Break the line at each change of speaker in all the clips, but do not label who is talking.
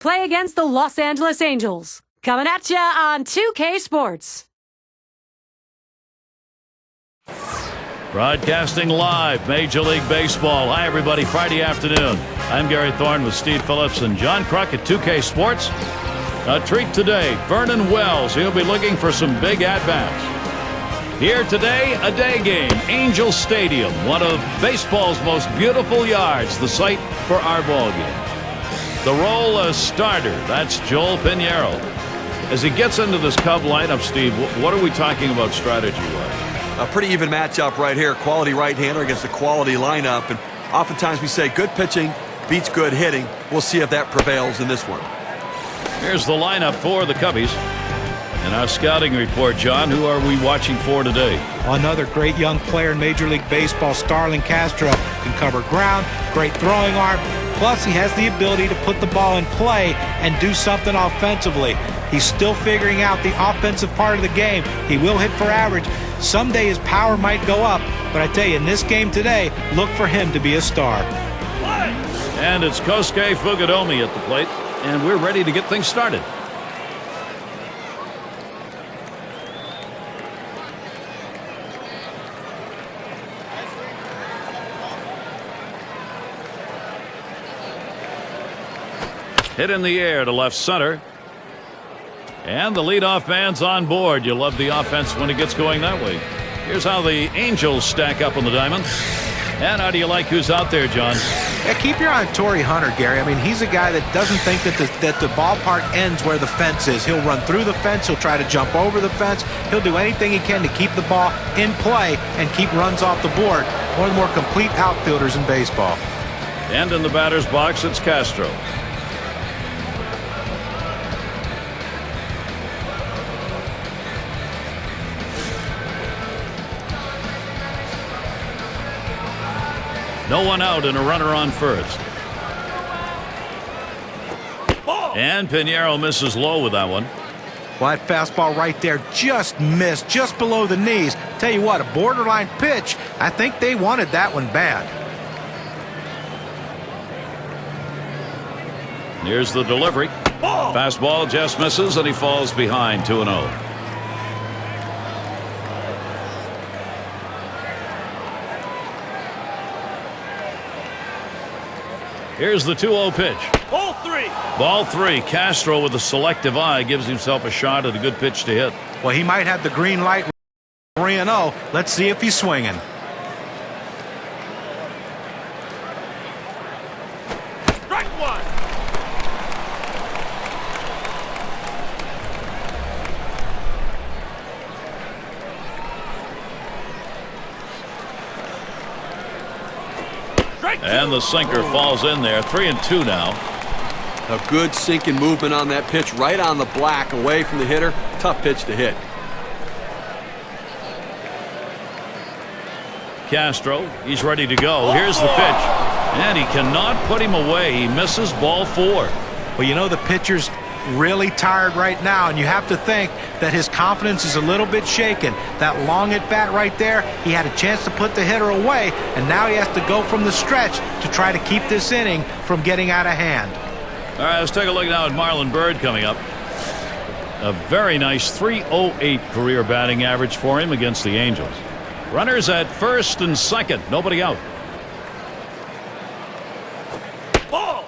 play against the Los Angeles Angels. Coming at ya on 2K Sports.
Broadcasting live, Major League Baseball. Hi, everybody. Friday afternoon. I'm Gary Thorne with Steve Phillips and John Kruk at 2K Sports. A treat today, Vernon Wells. He'll be looking for some big at-bats. Here today, a day game, Angel Stadium, one of baseball's most beautiful yards, the site for our ball game. The role as starter, that's Joel Piñeiro. As he gets into this Cub lineup, Steve, what are we talking about strategy-wise?
A pretty even matchup right here. Quality right-hander against a quality lineup. And oftentimes we say good pitching beats good hitting. We'll see if that prevails in this one.
Here's the lineup for the Cubbies. In our scouting report, John, who are we watching for today?
Another great young player in Major League Baseball, Starlin Castro. Can cover ground, great throwing arm. Plus, he has the ability to put the ball in play and do something offensively. He's still figuring out the offensive part of the game. He will hit for average. Someday his power might go up, but I tell you, in this game today, look for him to be a star.
And it's Kosuke Fukudome at the plate, and we're ready to get things started. Hit in the air to left center. And the leadoff man's on board. You love the offense when it gets going that way. Here's how the Angels stack up on the diamond. And how do you like who's out there, John?
Yeah, keep your eye on Torrey Hunter, Gary. I mean, he's a guy that doesn't think that the ballpark ends where the fence is. He'll run through the fence. He'll try to jump over the fence. He'll do anything he can to keep the ball in play and keep runs off the board. One of the more complete outfielders in baseball.
And in the batter's box, it's Castro. No one out and a runner on first. And Piñeiro misses low with that one.
Well, that fastball right there just missed, just below the knees. Tell you what, a borderline pitch. I think they wanted that one bad.
Here's the delivery. Fastball just misses, and he falls behind 2-0. Here's the 2-0 pitch.
Ball three.
Ball three. Castro with a selective eye gives himself a shot at a good pitch to hit.
Well, he might have the green light 3-0. Let's see if he's swinging.
Strike one.
And the sinker falls in there. 3-2 now.
A good sinking movement on that pitch, right on the black, away from the hitter. Tough pitch to hit.
Castro, he's ready to go. Here's the pitch. And he cannot put him away. He misses ball 4.
Well, you know, the pitcher's really tired right now, and you have to think that his confidence is a little bit shaken. That long at bat right there, he had a chance to put the hitter away, and now he has to go from the stretch to try to keep this inning from getting out of hand.
All right, let's take a look now at Marlon Byrd coming up. A very nice 308 career batting average for him against the Angels. Runners at first and second, nobody out.
Ball.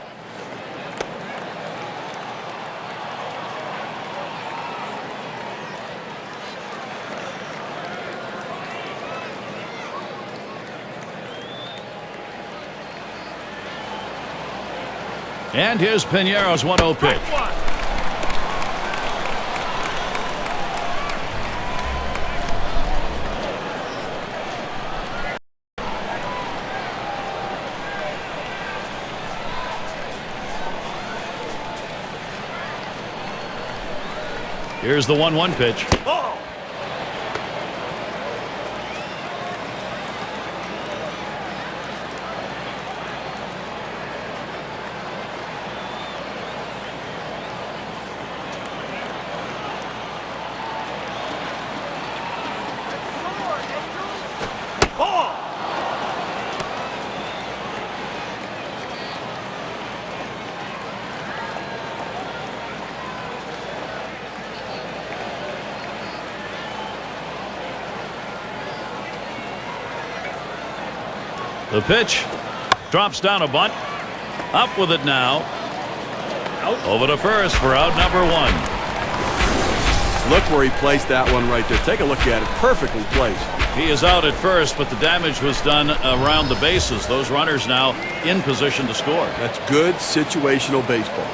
And here's Piñeiro's 1-0 pitch. Here's the 1-1 pitch.
Ball.
The pitch drops down a bunt. Up with it now. Over to first for out number 1.
Look where he placed that one right there. Take a look at it. Perfectly placed.
He is out at first, but the damage was done around the bases. Those runners now in position to score.
That's good situational baseball.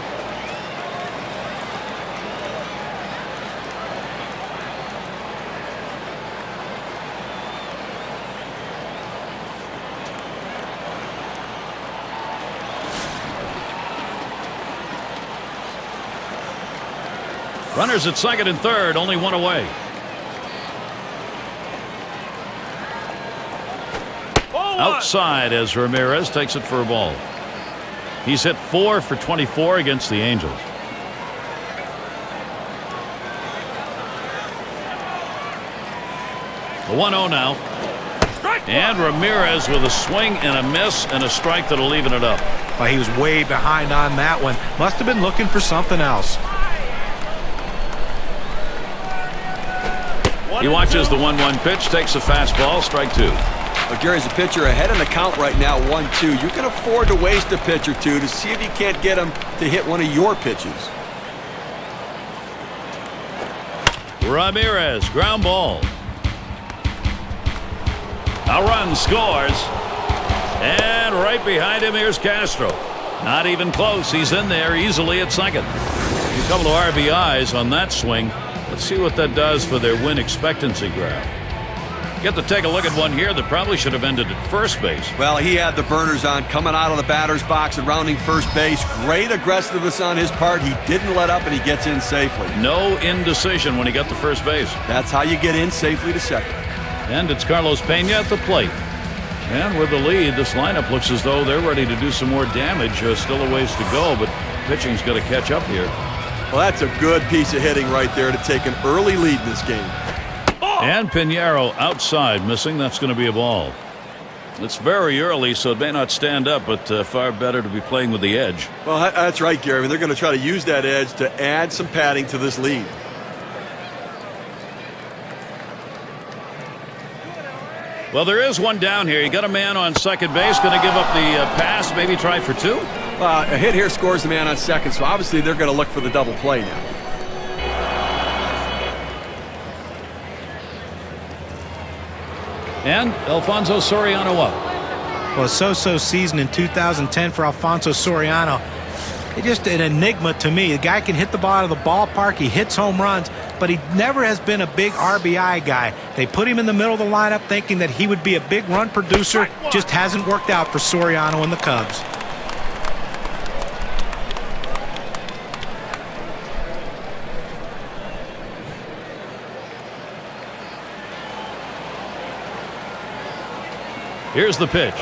Runners at second and third, only one away. Outside as Ramirez takes it for a ball. He's hit 4 for 24 against the Angels. The 1-0 now. And Ramirez with a swing and a miss and a strike that'll even it up.
Well, he was way behind on that one. Must have been looking for something else.
He watches the 1-1 pitch, takes a fastball, strike 2.
Well, Gary's a pitcher ahead in the count right now, 1-2. You can afford to waste a pitch or two to see if you can't get him to hit one of your pitches.
Ramirez, ground ball. A run scores. And right behind him, here's Castro. Not even close. He's in there easily at second. A couple of RBIs on that swing. Let's see what that does for their win expectancy graph. Get to take a look at one here that probably should have ended at first base.
Well, he had the burners on coming out of the batter's box and rounding first base. Great aggressiveness on his part. He didn't let up, and he gets in safely.
No indecision when he got to first base.
That's how you get in safely to second.
And it's Carlos Pena at the plate. And with the lead, this lineup looks as though they're ready to do some more damage. Still a ways to go, but pitching's got to catch up here.
Well, that's a good piece of hitting right there to take an early lead in this game.
And Pinheiro outside, missing. That's going to be a ball. It's very early, so it may not stand up, but far better to be playing with the edge.
Well, that's right, Gary. I mean, they're going to try to use that edge to add some padding to this lead.
Well, there is one down here. You got a man on second base. Going to give up the pass, maybe try for 2.
A hit here scores the man on second, so obviously they're going to look for the double play now.
And Alfonso Soriano up.
Well, a so-so season in 2010 for Alfonso Soriano. It's just an enigma to me. The guy can hit the ball out of the ballpark. He hits home runs, but he never has been a big RBI guy. They put him in the middle of the lineup thinking that he would be a big run producer. Just hasn't worked out for Soriano and the Cubs.
Here's the pitch.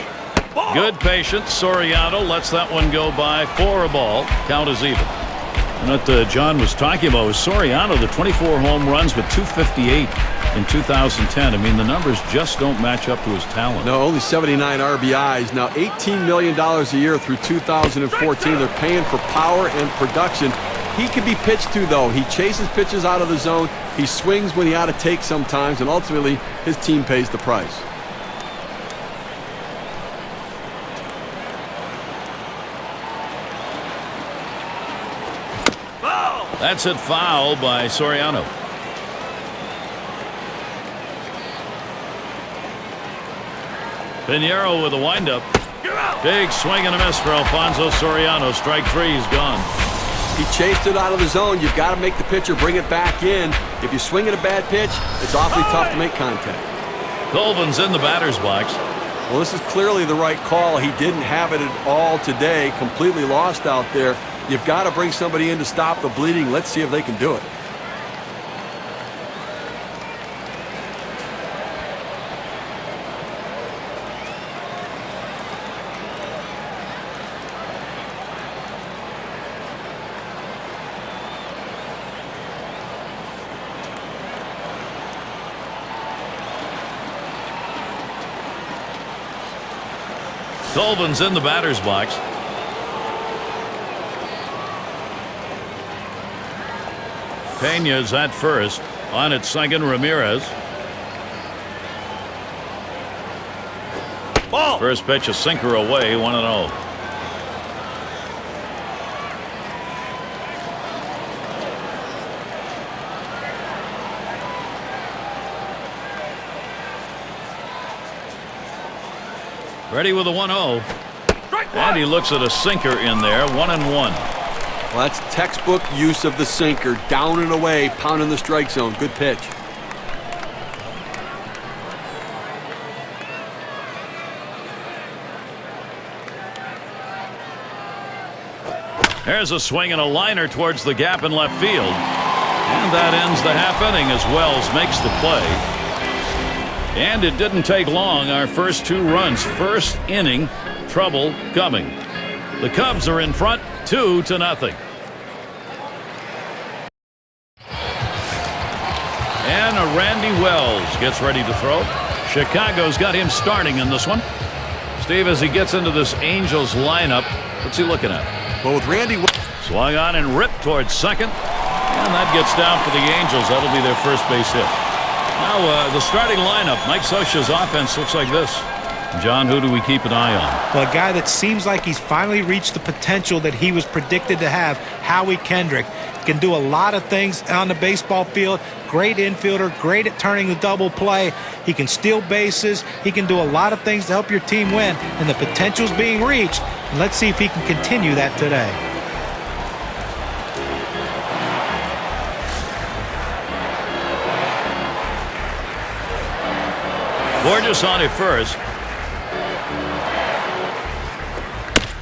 Good patience. Soriano lets that one go by for a ball. Count is even. And what John was talking about was Soriano, the 24 home runs with 258 in 2010. I mean, the numbers just don't match up to his talent.
No, only 79 RBIs. Now, $18 million a year through 2014. They're paying for power and production. He can be pitched to, though. He chases pitches out of the zone. He swings when he ought to take sometimes, and ultimately, his team pays the price.
That's it, foul by Soriano. Pinheiro with a windup. Big swing and a miss for Alfonso Soriano. Strike 3, he's gone.
He chased it out of the zone. You've got to make the pitcher bring it back in. If you swing at a bad pitch, it's awfully tough to make contact.
Colvin's in the batter's box.
Well, this is clearly the right call. He didn't have it at all today. Completely lost out there. You've got to bring somebody in to stop the bleeding. Let's see if they can do it.
Colvin's in the batter's box. Pena's at first. On at second, Ramirez.
Ball. Ball.
First pitch, a sinker away, 1-0. Ready with a 1-0.
Strike one.
And he looks at a sinker in there, 1-1.
Well, that's textbook use of the sinker. Down and away, pounding the strike zone. Good pitch.
There's a swing and a liner towards the gap in left field. And that ends the half inning as Wells makes the play. And it didn't take long. Our first 2 runs. First inning, trouble coming. The Cubs are in front 2-0. And a Randy Wells gets ready to throw. Chicago's got him starting in this one. Steve, as he gets into this Angels lineup, what's he looking at?
Well, with Randy
Swung on and ripped towards second. And that gets down for the Angels. That'll be their first base hit. Now, the starting lineup, Mike Scioscia's offense looks like this. John, who do we keep an eye on?
Well, a guy that seems like he's finally reached the potential that he was predicted to have, Howie Kendrick. Can do a lot of things on the baseball field. Great infielder, great at turning the double play. He can steal bases. He can do a lot of things to help your team win, and the potential's being reached. And let's see if he can continue that today.
Borges on at first.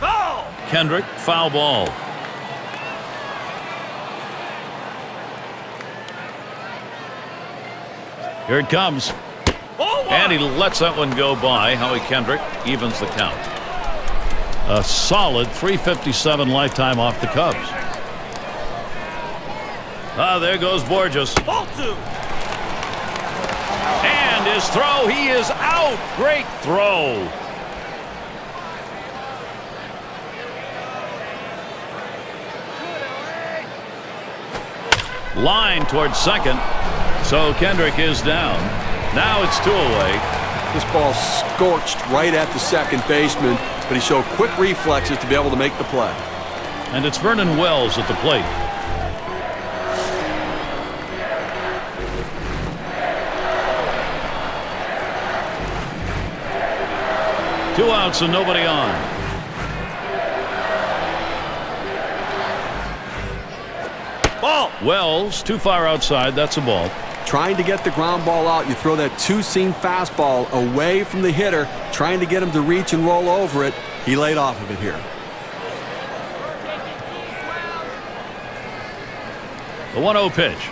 Foul.
Kendrick, foul ball. Here it comes.
Ball one.
And he lets that one go by. Howie Kendrick evens the count. A solid .357 lifetime off the Cubs. There goes Borges.
Ball 2.
And his throw, he is out. Great throw. Line towards second. So Kendrick is down. Now it's 2 away.
This ball scorched right at the second baseman, but he showed quick reflexes to be able to make the play.
And it's Vernon Wells at the plate. Two outs and nobody on.
Ball.
Wells too far outside. That's a ball.
Trying to get the ground ball out, you throw that two-seam fastball away from the hitter, trying to get him to reach and roll over it. He laid off of it here.
The 1-0 pitch.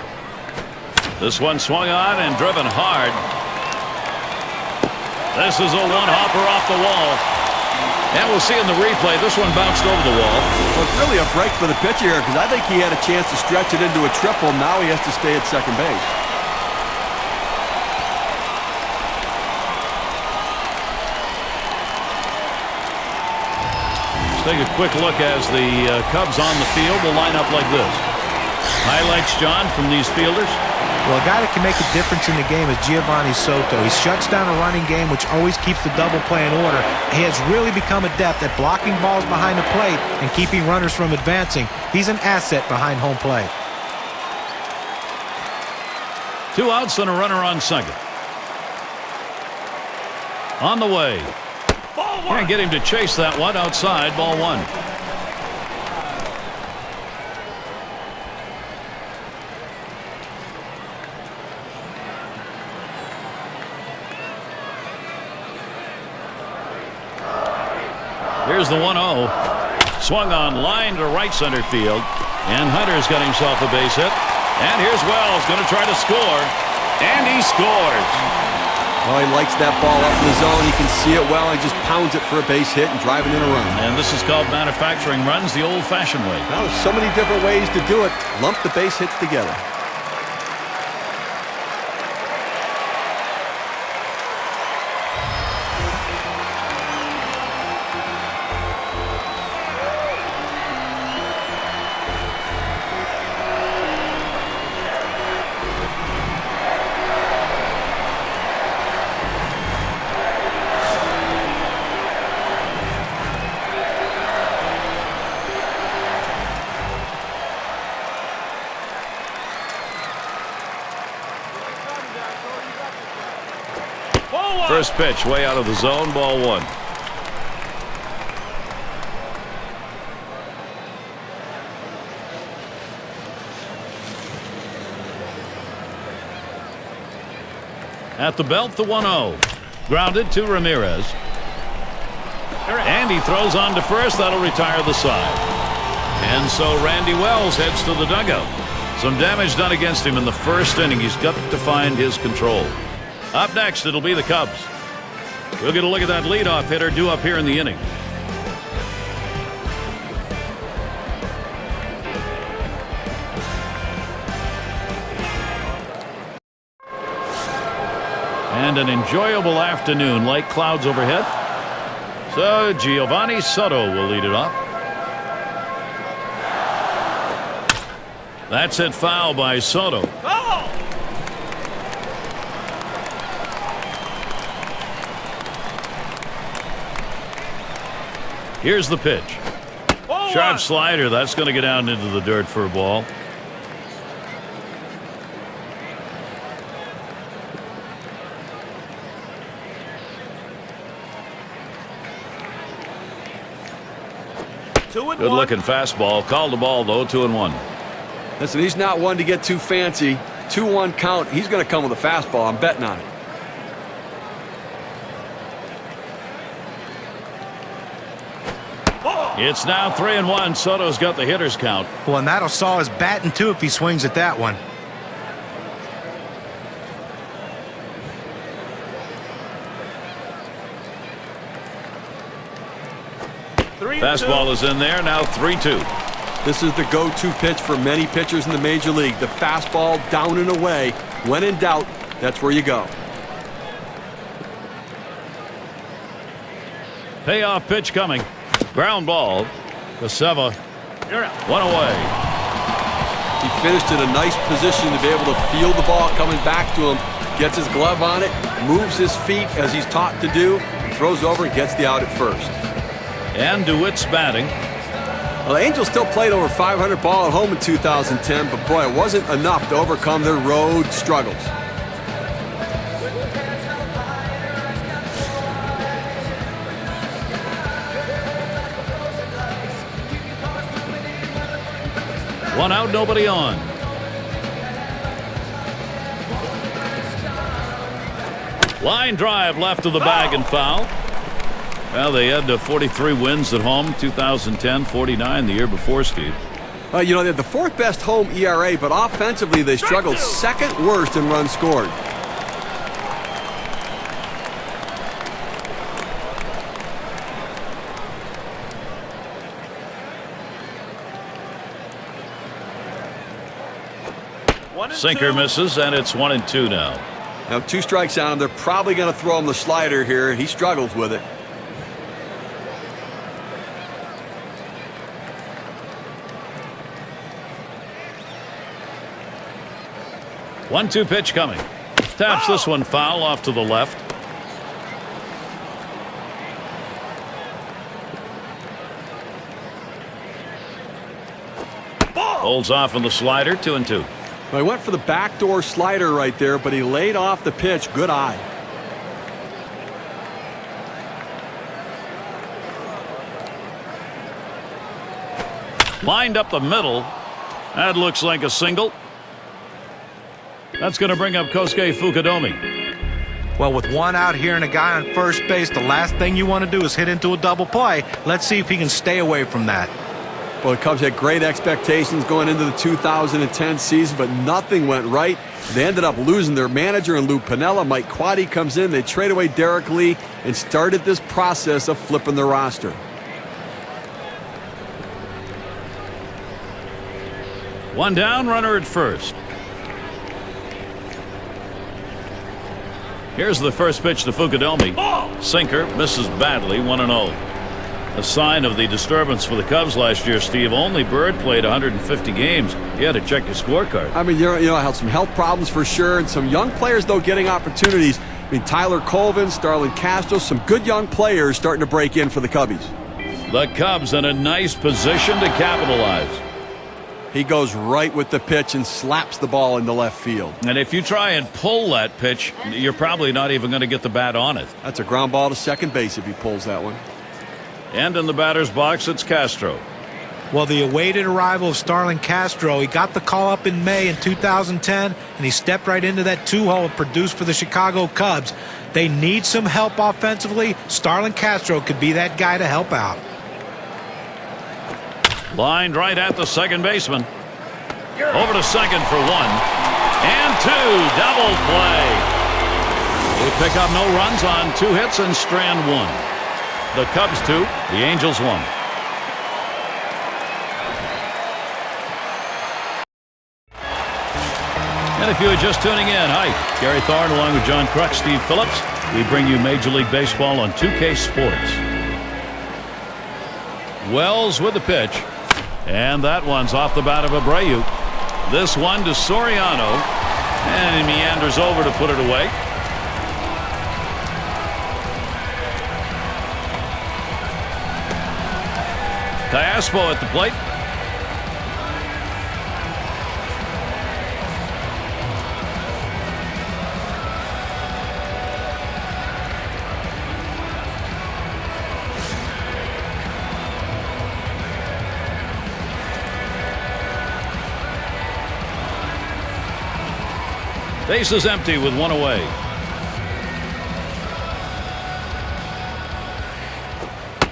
This one swung on and driven hard. This is a one-hopper off the wall. And we'll see in the replay, this one bounced over the wall.
Well, it's really a break for the pitcher here because I think he had a chance to stretch it into a triple. Now he has to stay at second base.
Let's take a quick look as the Cubs on the field will line up like this. Highlights, John, from these fielders.
Well, a guy that can make a difference in the game is Giovanni Soto. He shuts down a running game, which always keeps the double play in order. He has really become adept at blocking balls behind the plate and keeping runners from advancing. He's an asset behind home plate.
2 outs and a runner on second. On the way.
Ball 1.
Can't get him to chase that one outside. Ball 1. Here's the 1-0. Swung on line to right center field. And Hunter's got himself a base hit. And here's Wells going to try to score. And he scores.
Well, he likes that ball up in the zone. He can see it well. He just pounds it for a base hit and driving in a run.
And this is called manufacturing runs the old-fashioned way.
Well, there's so many different ways to do it. Lump the base hits together.
first pitch, way out of the zone, ball one. At the belt, the 1-0. Grounded to Ramirez. And he throws on to first. That'll retire the side. And so Randy Wells heads to the dugout. Some damage done against him in the first inning. He's got to find his control. Up next, it'll be the Cubs. We'll get a look at that leadoff hitter due up here in the inning. And an enjoyable afternoon. Light clouds overhead. So Giovanni Soto will lead it off. That's hit foul by Soto.
Foul!
Here's the pitch.
Ball
Sharp
one.
slider. That's going to get down into the dirt for a ball. Good looking fastball. Called the ball though. 2-1.
Listen, he's not one to get too fancy. 2-1 count. He's going to come with a fastball. I'm betting on it.
It's now 3-1. Soto's got the hitter's count.
Well, and that'll saw his batting too if he swings at that one.
Fastball is in there. Now 3-2.
This is the go-to pitch for many pitchers in the major league. The fastball down and away. When in doubt, that's where you go.
Payoff pitch coming. Ground ball. Casella. One away.
He finished in a nice position to be able to feel the ball coming back to him. Gets his glove on it. Moves his feet as he's taught to do. Throws over and gets the out at first.
And DeWitt's batting.
Well, the Angels still played over 500 ball at home in 2010, but boy, it wasn't enough to overcome their road struggles.
One out, nobody on. Line drive left of the bag and foul. Well, they had 43 wins at home, 2010, 49 the year before, Steve.
You know, they had the fourth best home ERA, but offensively they struggled second worst in runs scored.
Sinker misses, and it's 1-2 now.
Now 2 strikes on him. They're probably going to throw him the slider here. He struggles with it.
One-two pitch coming. Taps this one foul off to the left. Holds off on the slider. 2-2.
Well, he went for the backdoor slider right there, but he laid off the pitch. Good eye.
Lined up the middle. That looks like a single. That's going to bring up Kosuke Fukudome.
Well, with one out here and a guy on first base, the last thing you want to do is hit into a double play. Let's see if he can stay away from that.
Well, the Cubs had great expectations going into the 2010 season, but nothing went right. They ended up losing their manager in Lou Piniella. Mike Quade comes in. They trade away Derek Lee and started this process of flipping the roster.
One down, runner at first. Here's the first pitch to Fukudome. Sinker misses badly. 1-0. A sign of the disturbance for the Cubs last year, Steve. Only Bird played 150 games. You had to check your scorecard.
I mean, you know, had some health problems for sure, and some young players, though, getting opportunities. I mean, Tyler Colvin, Starlin Castro, some good young players starting to break in for the Cubbies.
The Cubs in a nice position to capitalize.
He goes right with the pitch and slaps the ball into left field.
And if you try and pull that pitch, you're probably not even going to get the bat on it.
That's a ground ball to second base if he pulls that one.
And in the batter's box, it's Castro.
Well, the awaited arrival of Starlin Castro, he got the call up in May in 2010, and he stepped right into that two-hole and produced for the Chicago Cubs. They need some help offensively. Starlin Castro could be that guy to help out.
Lined right at the second baseman. Over to second for one. And two. Double play. They pick up no runs on 2 hits and strand 1. The Cubs 2, the Angels 1. And if you are just tuning in, hi, Gary Thorne along with John Kruk, Steve Phillips. We bring you Major League Baseball on 2K Sports. Wells with the pitch. And that one's off the bat of Abreu. This one to Soriano. And he meanders over to put it away. Callaspo at the plate. Base is empty with 1 away.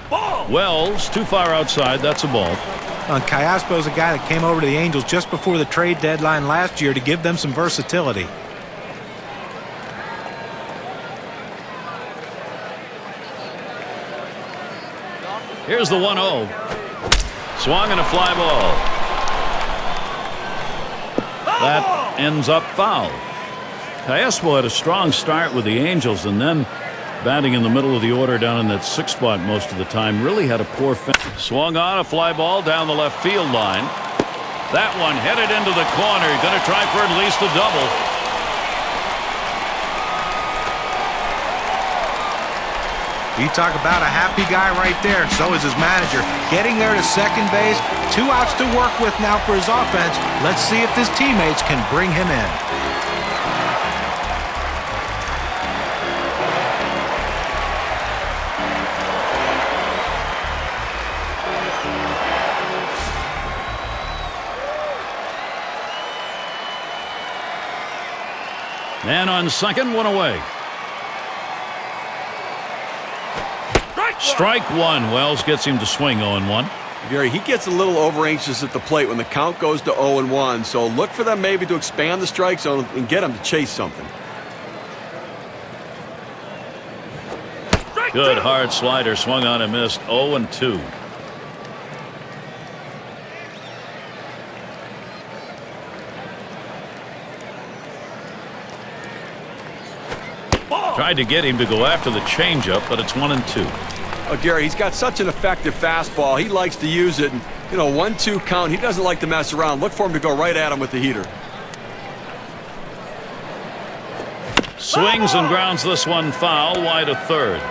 Ball.
Wells too far outside. That's a ball.
Callaspo's a guy that came over to the Angels just before the trade deadline last year to give them some versatility.
Here's the 1-0. Swung and a fly ball. That ends up foul. Callaspo had a strong start with the Angels, and then batting in the middle of the order down in that 6th spot most of the time. Really had a poor finish. Swung on a fly ball down the left field line. That one headed into the corner. Going to try for at least a double.
You talk about a happy guy right there. So is his manager. Getting there to second base. 2 outs to work with now for his offense. Let's see if his teammates can bring him in.
And on second, 1 away. Strike 1. Wells gets him to swing 0-1.
Gary, he gets a little over anxious at the plate when the count goes to 0-1, so look for them maybe to expand the strike zone and get him to chase something.
Good hard slider, swung on and missed. 0-2. Tried to get him to go after the changeup, but it's 1-2.
Oh, Gary, he's got such an effective fastball. He likes to use it. And, 1-2 count. He doesn't like to mess around. Look for him to go right at him with the heater.
Swings and grounds this one foul, wide of third.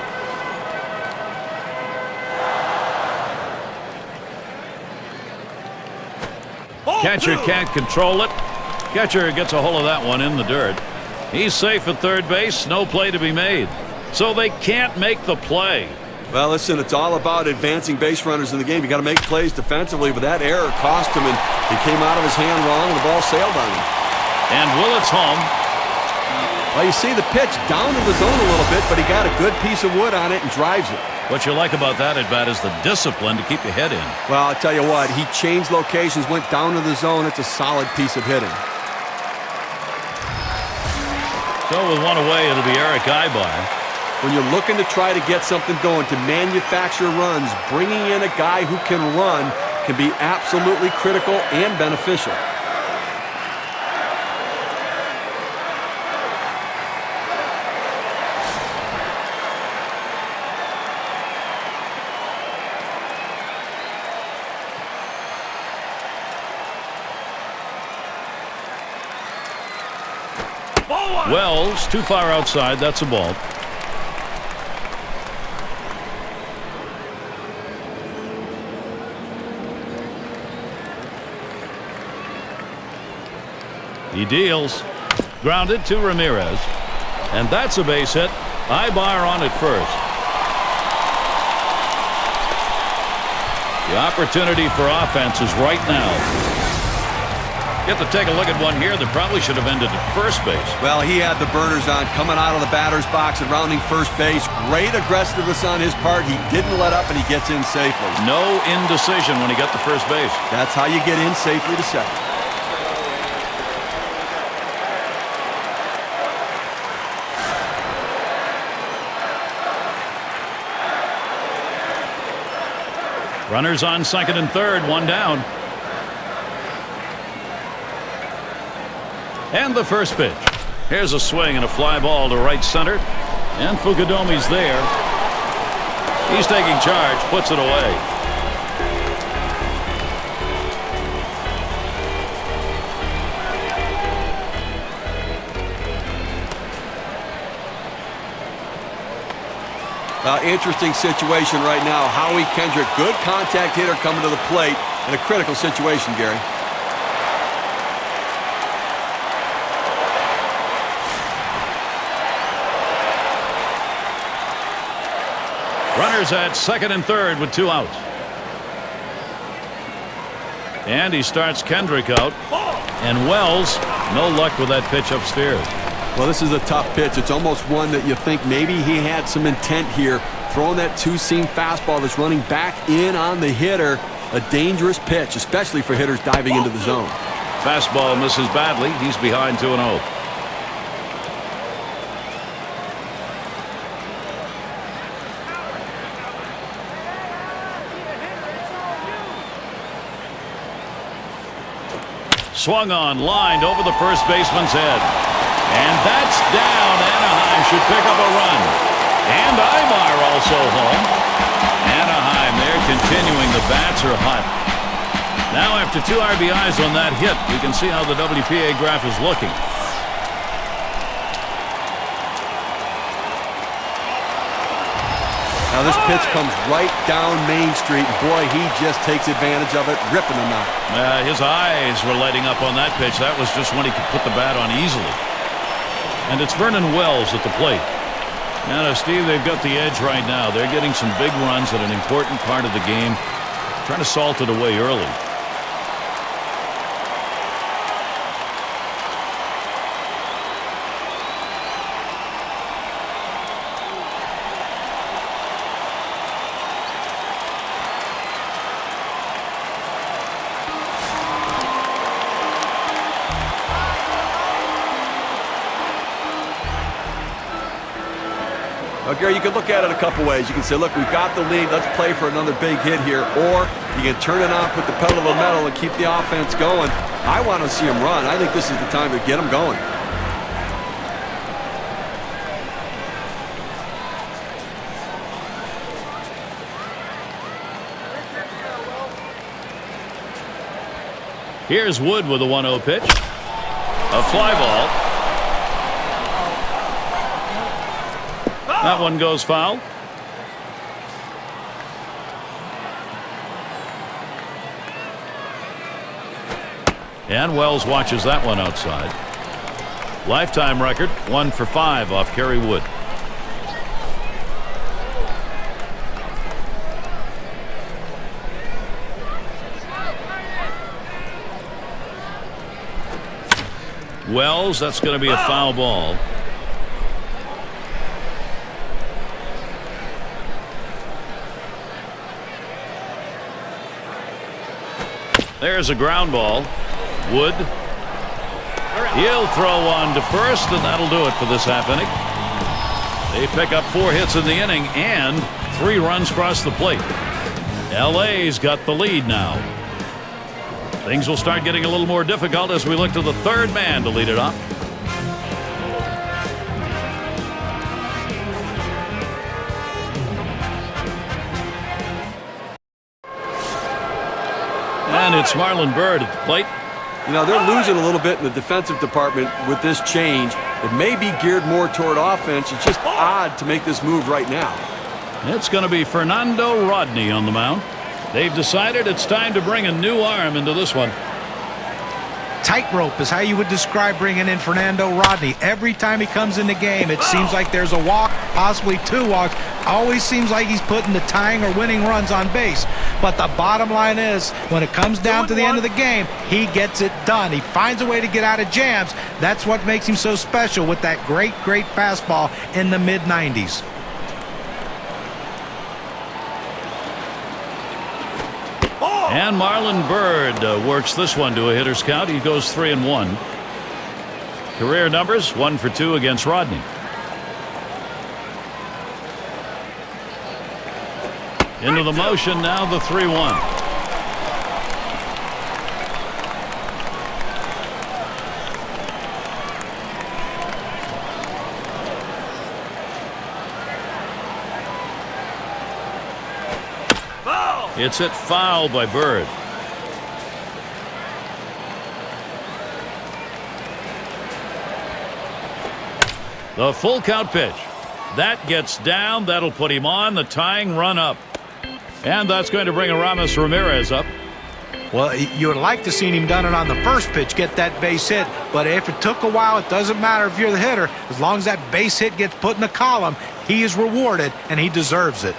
Catcher can't control it. Catcher gets a hold of that one in the dirt. He's safe at third base. No play to be made. So they can't make the play.
Well, listen, it's all about advancing base runners in the game. You got to make plays defensively, but that error cost him, and he came out of his hand wrong, and the ball sailed on him.
And Willett's home.
Well, you see the pitch down to the zone a little bit, but he got a good piece of wood on it and drives it.
What you like about that at bat is the discipline to keep your head in.
Well, I'll tell you what, he changed locations, went down to the zone. It's a solid piece of hitting.
So with 1 away, it'll be Eric Aybar.
When you're looking to try to get something going, to manufacture runs, bringing in a guy who can run can be absolutely critical and beneficial.
Wells too far outside. That's a ball. He deals. Grounded to Ramirez. And that's a base hit. Ibar on at first. The opportunity for offense is right now. Get to take a look at one here that probably should have ended at first base.
Well, he had the burners on coming out of the batter's box and rounding first base. Great aggressiveness on his part. He didn't let up, and he gets in safely.
No indecision when he got to first base.
That's how you get in safely to second.
Runners on second and third, one down. And the first pitch. Here's a swing and a fly ball to right center. And Fukudomi's there. He's taking charge, puts it away.
Interesting situation right now. Howie Kendrick, good contact hitter coming to the plate in a critical situation, Gary.
Runners at second and third with two outs. And he starts Kendrick out. And Wells, no luck with that pitch upstairs.
Well, this is a tough pitch. It's almost one that you think maybe he had some intent here. Throwing that two-seam fastball that's running back in on the hitter. A dangerous pitch, especially for hitters diving into the zone.
Fastball misses badly. He's behind 2-0. Swung on, lined over the first baseman's head. And that's down. Anaheim should pick up a run. And Ibar also home. Anaheim, they're continuing. The bats are hot. Now after 2 RBIs on that hit, we can see how the WPA graph is looking.
Now this pitch comes right down Main Street. Boy, he just takes advantage of it, ripping them out.
His eyes were lighting up on that pitch. That was just when he could put the bat on easily. And it's Vernon Wells at the plate. Now, Steve, they've got the edge right now. They're getting some big runs at an important part of the game. Trying to salt it away early.
Well, Gary, you can look at it a couple ways. You can say, look, we've got the lead. Let's play for another big hit here. Or you can turn it on, put the pedal to the metal, and keep the offense going. I want to see them run. I think this is the time to get them going.
Here's Wood with a 1-0 pitch. A fly ball. That one goes foul. And Wells watches that one outside. Lifetime record 1 for 5 off Kerry Wood. Wells, that's going to be a foul ball. There's a ground ball. Wood. He'll throw one to first, and that'll do it for this half inning. They pick up 4 hits in the inning and 3 runs across the plate. LA's got the lead now. Things will start getting a little more difficult as we look to the third man to lead it off. And it's Marlon Byrd at the plate.
You know, they're losing a little bit in the defensive department with this change. It may be geared more toward offense. It's just odd to make this move right now.
It's going to be Fernando Rodney on the mound. They've decided it's time to bring a new arm into this one.
tightrope is how you would describe bringing in Fernando Rodney. Every time he comes in the game, it seems like there's a walk, possibly 2 walks. Always seems like he's putting the tying or winning runs on base. But the bottom line is, when it comes down to the end of the game, he gets it done. He finds a way to get out of jams. That's what makes him so special with that great fastball in the mid-90s.
And Marlon Byrd works this one to a hitter's count. He goes 3-1. Career numbers 1 for 2 against Rodney. Into the motion now, the 3-1. It's hit foul by Byrd. The full count pitch. That gets down. That'll put him on the tying run up. And that's going to bring Aramis Ramirez up.
Well, you would like to see him done it on the first pitch, get that base hit. But if it took a while, it doesn't matter if you're the hitter. As long as that base hit gets put in the column, he is rewarded, and he deserves it.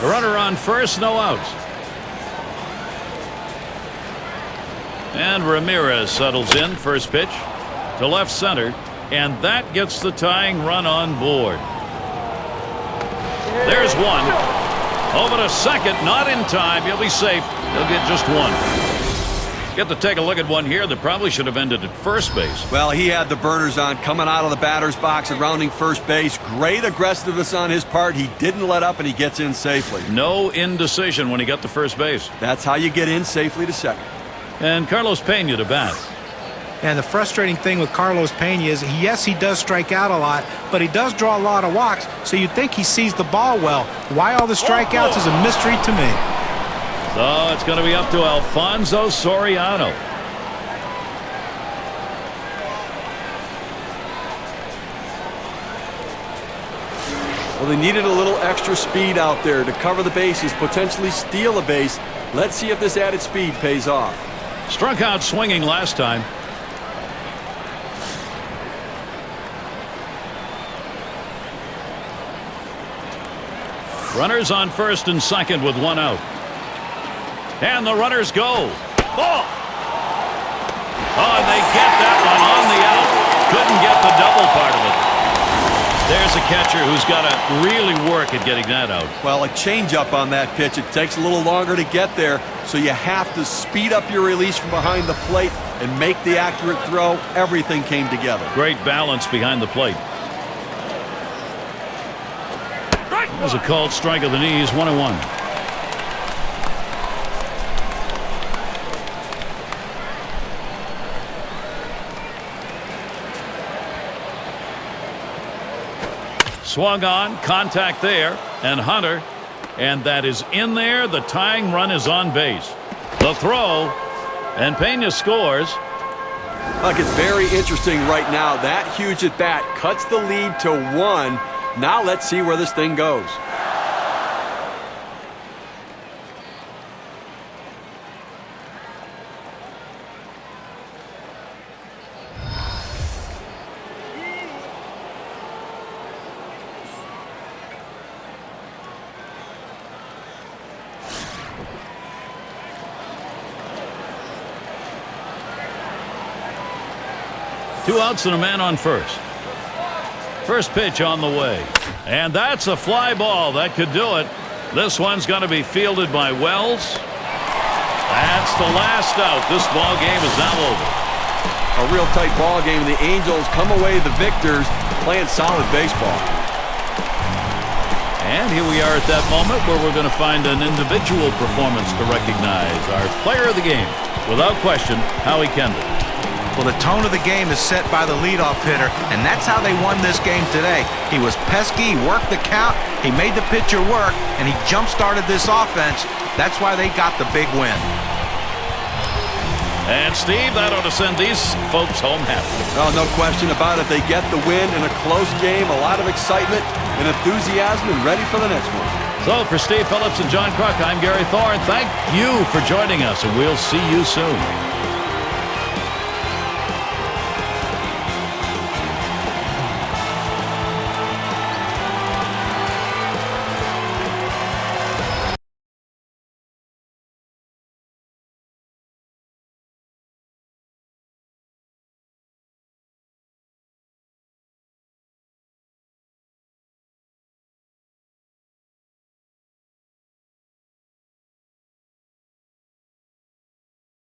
The runner on first, no outs. And Ramirez settles in, first pitch to left center, and that gets the tying run on board. There's one. Over to second, not in time. He'll be safe. He'll get just one. Get to take a look at one here that probably should have ended at first base.
Well, he had the burners on coming out of the batter's box and rounding first base. Great aggressiveness on his part. He didn't let up, and he gets in safely.
No indecision when he got to first base.
That's how you get in safely to second.
And Carlos Pena to bat.
And the frustrating thing with Carlos Pena is, yes, he does strike out a lot, but he does draw a lot of walks, so you'd think he sees the ball well. Why all the strikeouts is a mystery to me.
So it's going to be up to Alfonso Soriano.
Well, they needed a little extra speed out there to cover the bases, potentially steal a base. Let's see if this added speed pays off.
Struck out swinging last time. Runners on first and second with one out. And the runners go. Ball. Oh, and they get that one on the out. Couldn't get the double part of it. There's a catcher who's got to really work at getting that out.
Well, a changeup on that pitch. It takes a little longer to get there, so you have to speed up your release from behind the plate and make the accurate throw. Everything came together.
Great balance behind the plate. There's a called strike of the knees, 1-1. Swung on, contact there, and Hunter, and that is in there. The tying run is on base. The throw, and Pena scores.
Look, it's very interesting right now. That huge at bat cuts the lead to 1. Now let's see where this thing goes.
Two outs and a man on first. First pitch on the way. And that's a fly ball. That could do it. This one's going to be fielded by Wells. That's the last out. This ball game is now over.
A real tight ball game. The Angels come away the victors, playing solid baseball.
And here we are at that moment where we're going to find an individual performance to recognize our player of the game. Without question, Howie Kendall.
Well, the tone of the game is set by the leadoff hitter, and that's how they won this game today. He was pesky, he worked the count, he made the pitcher work, and he jump-started this offense. That's why they got the big win.
And Steve, that ought to send these folks home happy.
Oh, no question about it. They get the win in a close game, a lot of excitement and enthusiasm, and ready for the next one.
So for Steve Phillips and John Kruk, I'm Gary Thorne. Thank you for joining us, and we'll see you soon.